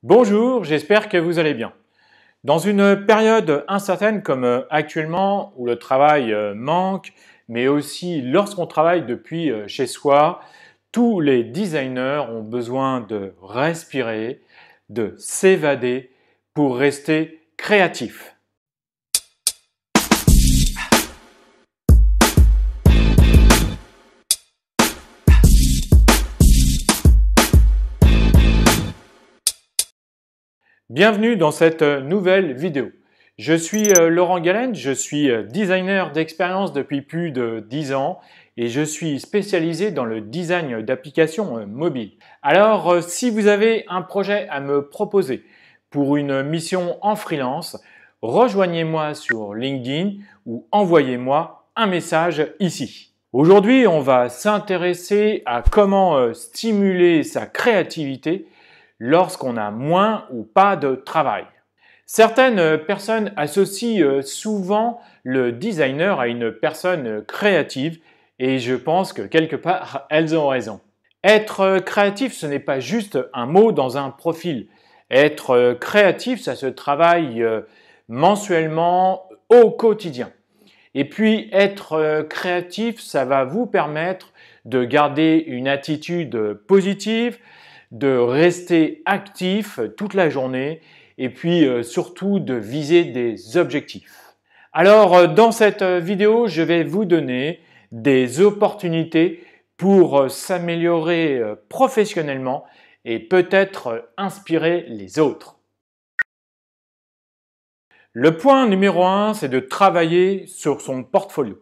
Bonjour, j'espère que vous allez bien. Dans une période incertaine comme actuellement où le travail manque, mais aussi lorsqu'on travaille depuis chez soi, tous les designers ont besoin de respirer, de s'évader pour rester créatifs. Bienvenue dans cette nouvelle vidéo. Je suis Laurent Galen, je suis designer d'expérience depuis plus de 10 ans et je suis spécialisé dans le design d'applications mobiles. Alors, si vous avez un projet à me proposer pour une mission en freelance, rejoignez-moi sur LinkedIn ou envoyez-moi un message ici. Aujourd'hui, on va s'intéresser à comment stimuler sa créativité lorsqu'on a moins ou pas de travail. Certaines personnes associent souvent le designer à une personne créative et je pense que quelque part, elles ont raison. Être créatif, ce n'est pas juste un mot dans un profil. Être créatif, ça se travaille mensuellement au quotidien. Et puis, être créatif, ça va vous permettre de garder une attitude positive, de rester actif toute la journée et puis surtout de viser des objectifs. Alors dans cette vidéo, je vais vous donner des opportunités pour s'améliorer professionnellement et peut-être inspirer les autres. Le point numéro 1, c'est de travailler sur son portfolio.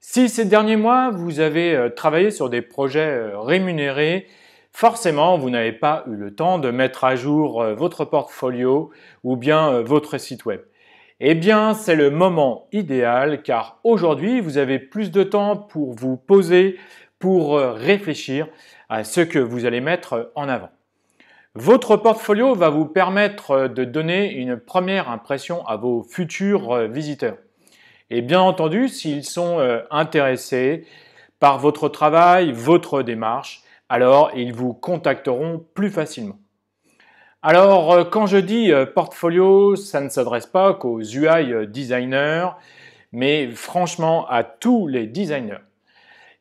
Si ces derniers mois, vous avez travaillé sur des projets rémunérés, forcément, vous n'avez pas eu le temps de mettre à jour votre portfolio ou bien votre site web. Eh bien, c'est le moment idéal car aujourd'hui, vous avez plus de temps pour vous poser, pour réfléchir à ce que vous allez mettre en avant. Votre portfolio va vous permettre de donner une première impression à vos futurs visiteurs. Et bien entendu, s'ils sont intéressés par votre travail, votre démarche, alors ils vous contacteront plus facilement. Alors, quand je dis portfolio, ça ne s'adresse pas qu'aux UI designers, mais franchement à tous les designers.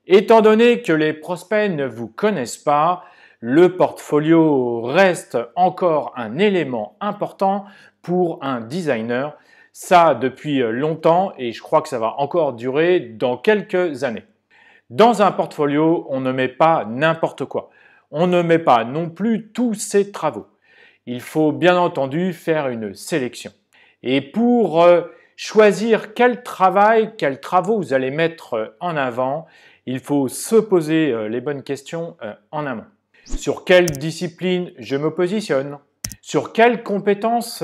Étant donné que les prospects ne vous connaissent pas, le portfolio reste encore un élément important pour un designer. Ça depuis longtemps et je crois que ça va encore durer dans quelques années. Dans un portfolio, on ne met pas n'importe quoi. On ne met pas non plus tous ses travaux. Il faut bien entendu faire une sélection. Et pour choisir quel travaux vous allez mettre en avant, il faut se poser les bonnes questions en amont. Sur quelle discipline je me positionne? Sur quelles compétences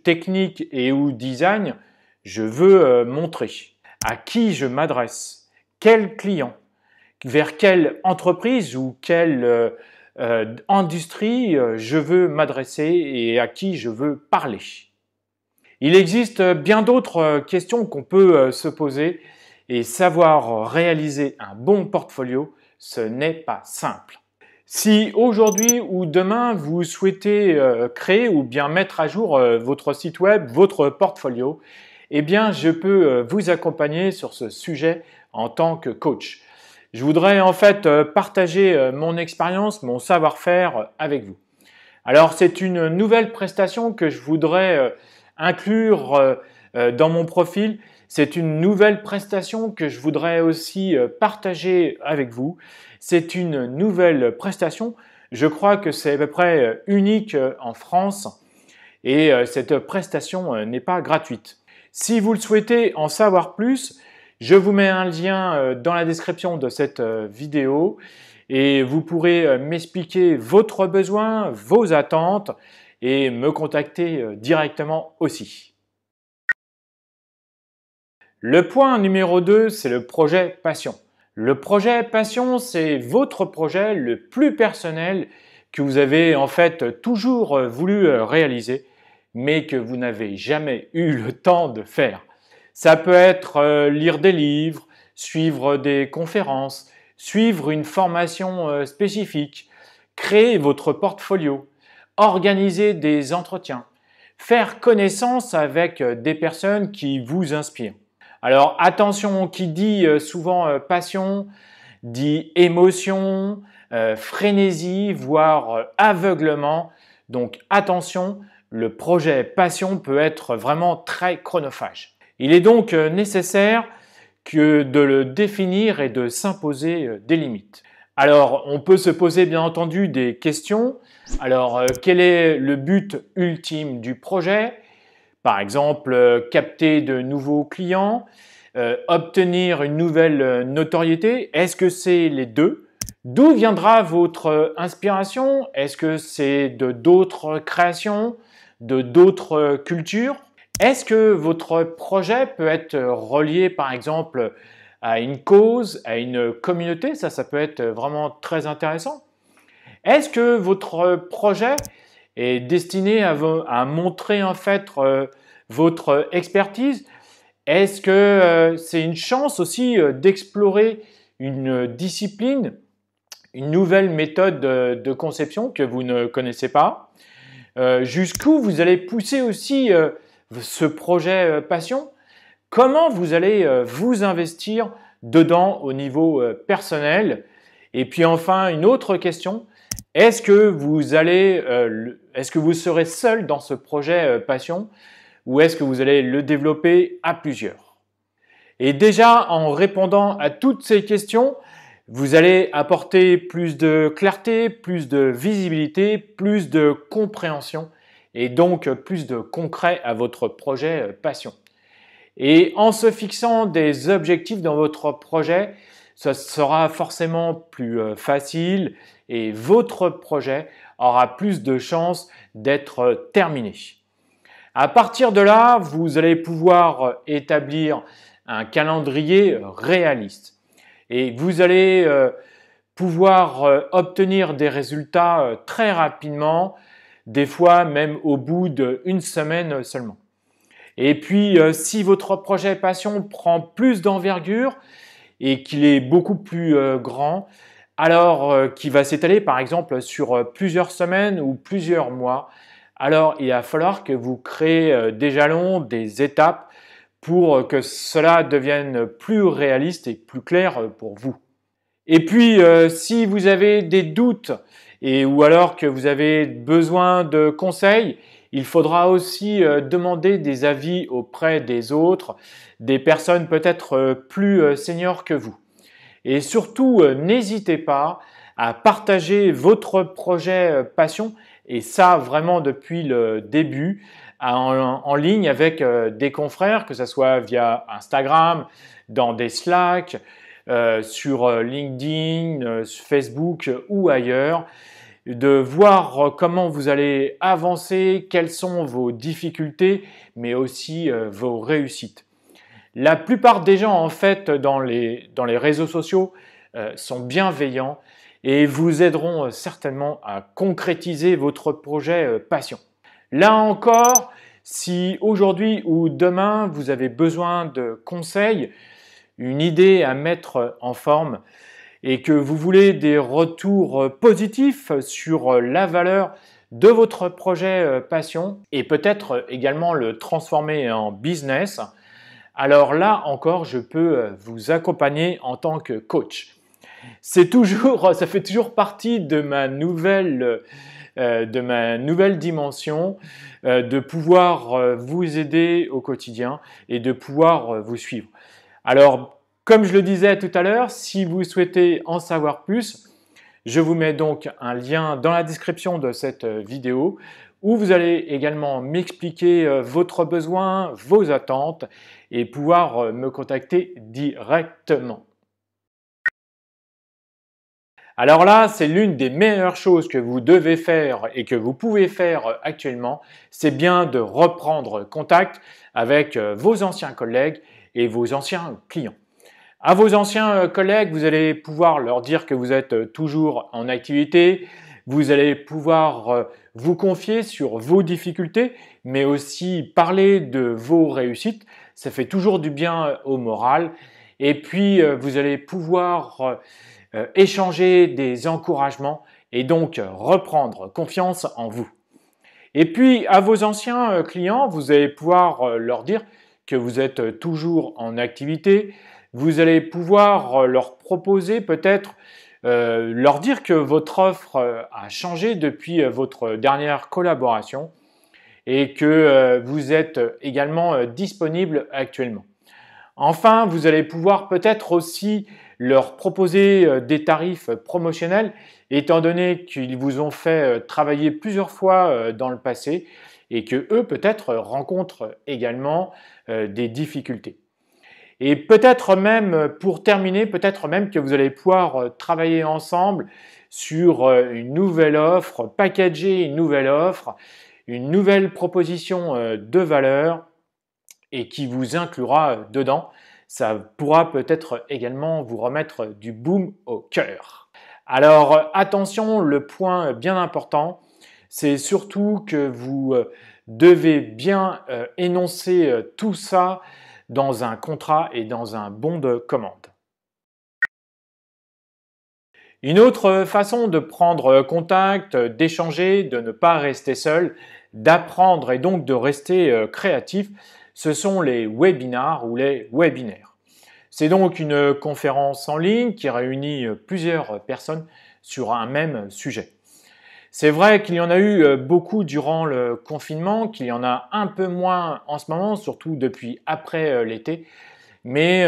techniques et ou design je veux montrer? À qui je m'adresse? Quel client? Vers quelle entreprise ou quelle industrie je veux m'adresser et à qui je veux parler? Il existe bien d'autres questions qu'on peut se poser et savoir réaliser un bon portfolio, ce n'est pas simple. Si aujourd'hui ou demain vous souhaitez créer ou bien mettre à jour votre site web, votre portfolio, eh bien je peux vous accompagner sur ce sujet en tant que coach. Je voudrais en fait partager mon expérience, mon savoir-faire avec vous. Alors c'est une nouvelle prestation que je voudrais inclure dans mon profil. C'est une nouvelle prestation que je voudrais aussi partager avec vous. C'est une nouvelle prestation. Je crois que c'est à peu près unique en France et cette prestation n'est pas gratuite. Si vous le souhaitez en savoir plus, je vous mets un lien dans la description de cette vidéo et vous pourrez m'expliquer votre besoin, vos attentes et me contacter directement aussi. Le point numéro 2, c'est le projet passion. Le projet passion, c'est votre projet le plus personnel que vous avez en fait toujours voulu réaliser, mais que vous n'avez jamais eu le temps de faire. Ça peut être lire des livres, suivre des conférences, suivre une formation spécifique, créer votre portfolio, organiser des entretiens, faire connaissance avec des personnes qui vous inspirent. Alors attention, qui dit souvent passion, dit émotion, frénésie, voire aveuglement. Donc attention, le projet passion peut être vraiment très chronophage. Il est donc nécessaire que de le définir et de s'imposer des limites. Alors, on peut se poser bien entendu des questions. Alors, quel est le but ultime du projet? Par exemple, capter de nouveaux clients, obtenir une nouvelle notoriété. Est-ce que c'est les deux? D'où viendra votre inspiration? Est-ce que c'est de d'autres créations, de d'autres cultures? Est-ce que votre projet peut être relié par exemple à une cause, à une communauté? Ça peut être vraiment très intéressant. Est-ce que votre projet est destiné à montrer en fait votre expertise? Est-ce que c'est une chance aussi d'explorer une discipline, une nouvelle méthode de conception que vous ne connaissez pas? Jusqu'où vous allez pousser aussi ce projet passion? Comment vous allez vous investir dedans au niveau personnel? Et puis enfin, une autre question, est-ce que vous serez seul dans ce projet passion ou est-ce que vous allez le développer à plusieurs? Et déjà, en répondant à toutes ces questions, vous allez apporter plus de clarté, plus de visibilité, plus de compréhension et donc plus de concret à votre projet passion. Et en se fixant des objectifs dans votre projet, ça sera forcément plus facile et votre projet aura plus de chances d'être terminé. À partir de là, vous allez pouvoir établir un calendrier réaliste et vous allez pouvoir obtenir des résultats très rapidement, des fois même au bout d'une semaine seulement. Et puis, si votre projet passion prend plus d'envergure et qu'il est beaucoup plus grand, alors qu'il va s'étaler par exemple sur plusieurs semaines ou plusieurs mois, alors il va falloir que vous créez des jalons, des étapes pour que cela devienne plus réaliste et plus clair pour vous. Et puis, si vous avez des doutes ou alors que vous avez besoin de conseils, il faudra aussi demander des avis auprès des autres, des personnes peut-être plus seniors que vous. Et surtout, n'hésitez pas à partager votre projet passion, et ça vraiment depuis le début, en ligne avec des confrères, que ce soit via Instagram, dans des Slack, sur LinkedIn, Facebook ou ailleurs, de voir comment vous allez avancer, quelles sont vos difficultés, mais aussi vos réussites. La plupart des gens, en fait, dans les réseaux sociaux sont bienveillants et vous aideront certainement à concrétiser votre projet passion. Là encore, si aujourd'hui ou demain, vous avez besoin de conseils, une idée à mettre en forme, et que vous voulez des retours positifs sur la valeur de votre projet passion et peut-être également le transformer en business, alors là encore, je peux vous accompagner en tant que coach. Ça fait toujours partie de ma nouvelle dimension de pouvoir vous aider au quotidien et de pouvoir vous suivre. Alors, comme je le disais tout à l'heure, si vous souhaitez en savoir plus, je vous mets donc un lien dans la description de cette vidéo où vous allez également m'expliquer votre besoin, vos attentes et pouvoir me contacter directement. Alors là, c'est l'une des meilleures choses que vous devez faire et que vous pouvez faire actuellement, c'est bien de reprendre contact avec vos anciens collègues et vos anciens clients. À vos anciens collègues, vous allez pouvoir leur dire que vous êtes toujours en activité, vous allez pouvoir vous confier sur vos difficultés, mais aussi parler de vos réussites. Ça fait toujours du bien au moral. Et puis, vous allez pouvoir échanger des encouragements et donc reprendre confiance en vous. Et puis, à vos anciens clients, vous allez pouvoir leur dire que vous êtes toujours en activité. Vous allez pouvoir leur proposer peut-être, leur dire que votre offre a changé depuis votre dernière collaboration et que vous êtes également disponible actuellement. Enfin, vous allez pouvoir peut-être aussi leur proposer des tarifs promotionnels, étant donné qu'ils vous ont fait travailler plusieurs fois dans le passé et que eux peut-être rencontrent également des difficultés. Et peut-être même, pour terminer, peut-être même que vous allez pouvoir travailler ensemble sur une nouvelle offre, packager une nouvelle offre, une nouvelle proposition de valeur et qui vous inclura dedans. Ça pourra peut-être également vous remettre du boom au cœur. Alors attention, le point bien important, c'est surtout que vous devez bien énoncer tout ça dans un contrat et dans un bon de commande. Une autre façon de prendre contact, d'échanger, de ne pas rester seul, d'apprendre et donc de rester créatif, ce sont les webinars ou les webinaires. C'est donc une conférence en ligne qui réunit plusieurs personnes sur un même sujet. C'est vrai qu'il y en a eu beaucoup durant le confinement, qu'il y en a un peu moins en ce moment, surtout depuis après l'été, mais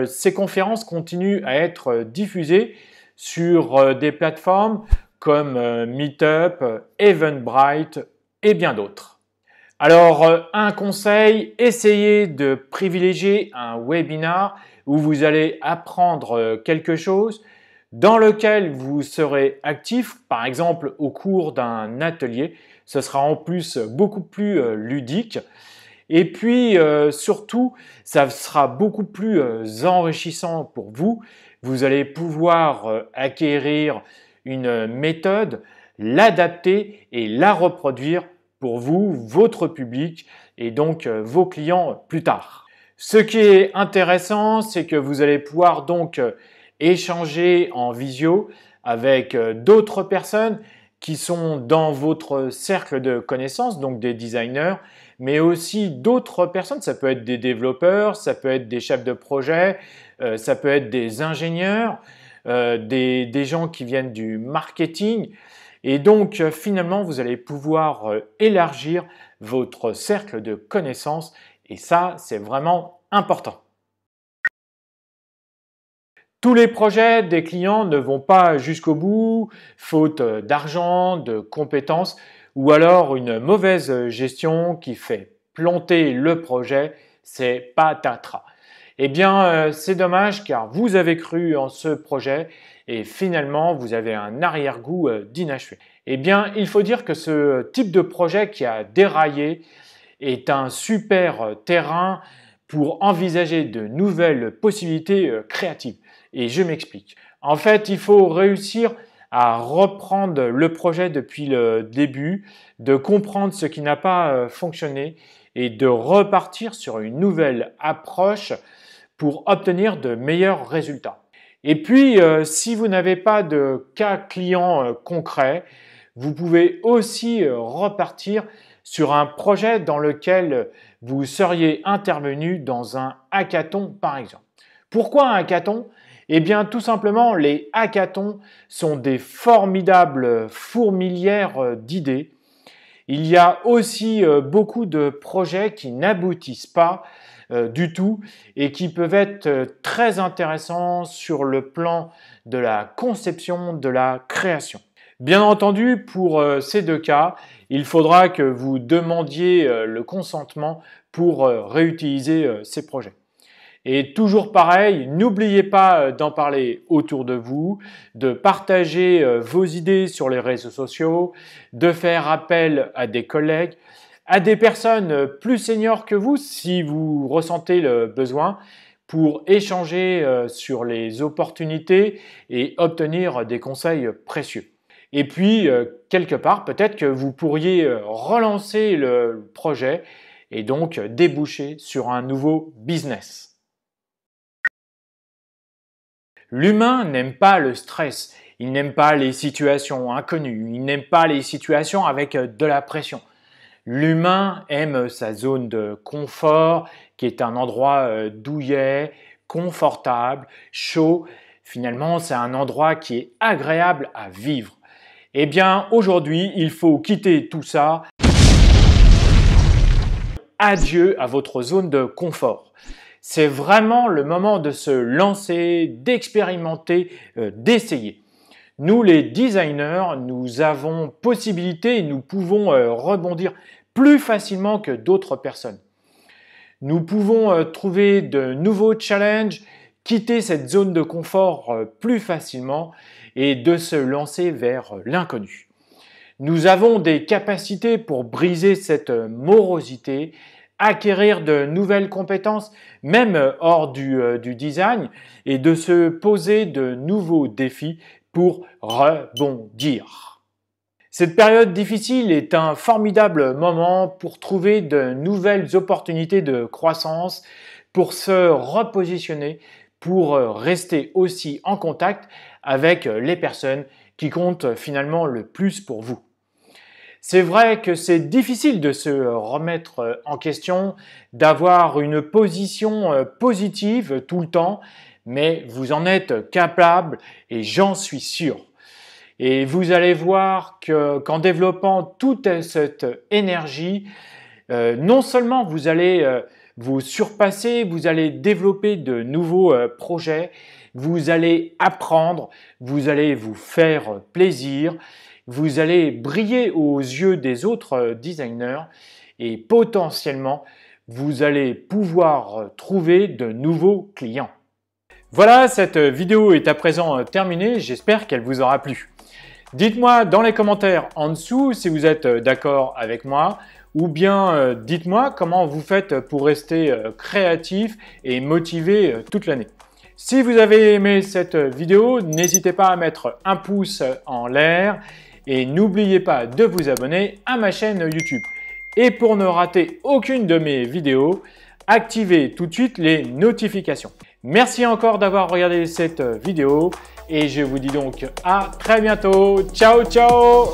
ces conférences continuent à être diffusées sur des plateformes comme Meetup, Eventbrite et bien d'autres. Alors, un conseil, essayez de privilégier un webinar où vous allez apprendre quelque chose, dans lequel vous serez actif, par exemple au cours d'un atelier. Ce sera en plus beaucoup plus ludique. Et puis surtout, ça sera beaucoup plus enrichissant pour vous. Vous allez pouvoir acquérir une méthode, l'adapter et la reproduire pour vous, votre public et donc vos clients plus tard. Ce qui est intéressant, c'est que vous allez pouvoir donc échanger en visio avec d'autres personnes qui sont dans votre cercle de connaissances, donc des designers, mais aussi d'autres personnes. Ça peut être des développeurs, ça peut être des chefs de projet, ça peut être des ingénieurs, des gens qui viennent du marketing. Et donc, finalement, vous allez pouvoir élargir votre cercle de connaissances et ça, c'est vraiment important. Tous les projets des clients ne vont pas jusqu'au bout, faute d'argent, de compétences ou alors une mauvaise gestion qui fait planter le projet, c'est patatras. Eh bien, c'est dommage car vous avez cru en ce projet et finalement vous avez un arrière-goût d'inachevé. Eh bien, il faut dire que ce type de projet qui a déraillé est un super terrain pour envisager de nouvelles possibilités créatives. Et je m'explique. En fait, il faut réussir à reprendre le projet depuis le début, de comprendre ce qui n'a pas fonctionné et de repartir sur une nouvelle approche pour obtenir de meilleurs résultats. Et puis, si vous n'avez pas de cas client concret, vous pouvez aussi repartir sur un projet dans lequel vous seriez intervenu dans un hackathon par exemple. Pourquoi un hackathon? Eh bien tout simplement les hackathons sont des formidables fourmilières d'idées. Il y a aussi beaucoup de projets qui n'aboutissent pas du tout et qui peuvent être très intéressants sur le plan de la conception, de la création. Bien entendu, pour ces deux cas, il faudra que vous demandiez le consentement pour réutiliser ces projets. Et toujours pareil, n'oubliez pas d'en parler autour de vous, de partager vos idées sur les réseaux sociaux, de faire appel à des collègues, à des personnes plus seniors que vous si vous ressentez le besoin pour échanger sur les opportunités et obtenir des conseils précieux. Et puis, quelque part, peut-être que vous pourriez relancer le projet et donc déboucher sur un nouveau business. L'humain n'aime pas le stress, il n'aime pas les situations inconnues, il n'aime pas les situations avec de la pression. L'humain aime sa zone de confort, qui est un endroit douillet, confortable, chaud. Finalement, c'est un endroit qui est agréable à vivre. Eh bien, aujourd'hui, il faut quitter tout ça. Adieu à votre zone de confort. C'est vraiment le moment de se lancer, d'expérimenter, d'essayer. Nous, les designers, nous avons possibilité et nous pouvons rebondir plus facilement que d'autres personnes. Nous pouvons trouver de nouveaux challenges, quitter cette zone de confort plus facilement et de se lancer vers l'inconnu. Nous avons des capacités pour briser cette morosité, acquérir de nouvelles compétences, même hors du design, et de se poser de nouveaux défis pour rebondir. Cette période difficile est un formidable moment pour trouver de nouvelles opportunités de croissance, pour se repositionner, pour rester aussi en contact avec les personnes qui comptent finalement le plus pour vous. C'est vrai que c'est difficile de se remettre en question, d'avoir une position positive tout le temps, mais vous en êtes capable et j'en suis sûr. Et vous allez voir qu'en développant toute cette énergie, non seulement vous allez vous surpasser, vous allez développer de nouveaux projets, vous allez apprendre, vous allez vous faire plaisir, vous allez briller aux yeux des autres designers et potentiellement, vous allez pouvoir trouver de nouveaux clients. Voilà, cette vidéo est à présent terminée, j'espère qu'elle vous aura plu. Dites-moi dans les commentaires en dessous si vous êtes d'accord avec moi ou bien dites-moi comment vous faites pour rester créatif et motivé toute l'année. Si vous avez aimé cette vidéo, n'hésitez pas à mettre un pouce en l'air et n'oubliez pas de vous abonner à ma chaîne YouTube. Et pour ne rater aucune de mes vidéos, activez tout de suite les notifications. Merci encore d'avoir regardé cette vidéo et je vous dis donc à très bientôt. Ciao, ciao!